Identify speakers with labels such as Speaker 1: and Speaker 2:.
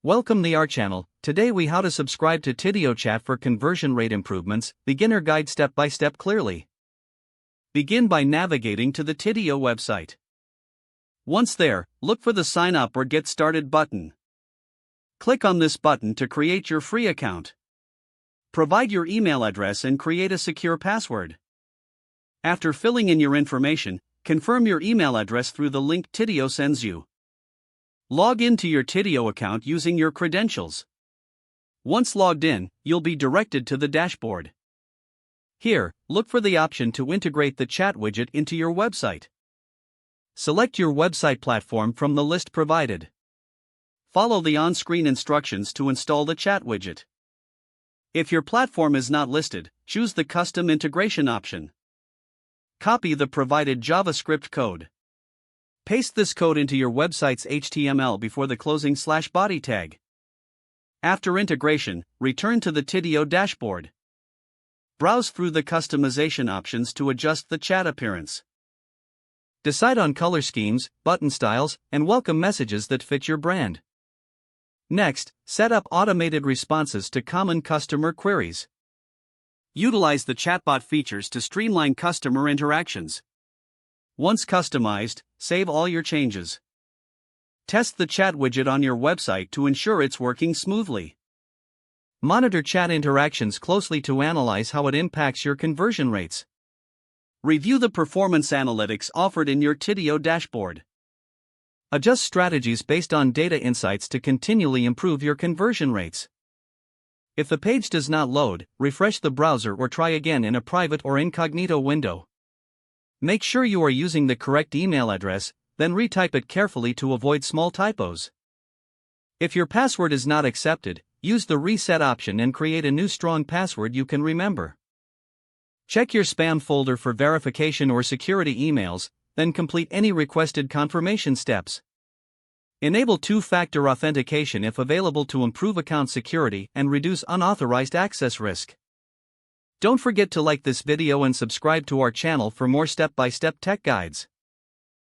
Speaker 1: Welcome to our channel. Today we how to subscribe to Tidio chat for conversion rate improvements, beginner guide step by step clearly. Begin by navigating to the Tidio website. Once there, look for the sign up or get started button. Click on this button to create your free account. Provide your email address and create a secure password. After filling in your information, confirm your email address through the link Tidio sends you. Log into your Tidio account using your credentials. Once logged in, you'll be directed to the dashboard. Here, look for the option to integrate the chat widget into your website. Select your website platform from the list provided. Follow the on-screen instructions to install the chat widget. If your platform is not listed, choose the custom integration option. Copy the provided JavaScript code. Paste this code into your website's HTML before the closing /body tag. After integration, return to the Tidio dashboard. Browse through the customization options to adjust the chat appearance. Decide on color schemes, button styles, and welcome messages that fit your brand. Next, set up automated responses to common customer queries. Utilize the chatbot features to streamline customer interactions. Once customized, save all your changes. Test the chat widget on your website to ensure it's working smoothly. Monitor chat interactions closely to analyze how it impacts your conversion rates. Review the performance analytics offered in your Tidio dashboard. Adjust strategies based on data insights to continually improve your conversion rates. If the page does not load, refresh the browser or try again in a private or incognito window. Make sure you are using the correct email address, then retype it carefully to avoid small typos. If your password is not accepted, use the reset option and create a new strong password you can remember. Check your spam folder for verification or security emails, then complete any requested confirmation steps. Enable two-factor authentication if available to improve account security and reduce unauthorized access risk. Don't forget to like this video and subscribe to our channel for more step-by-step tech guides.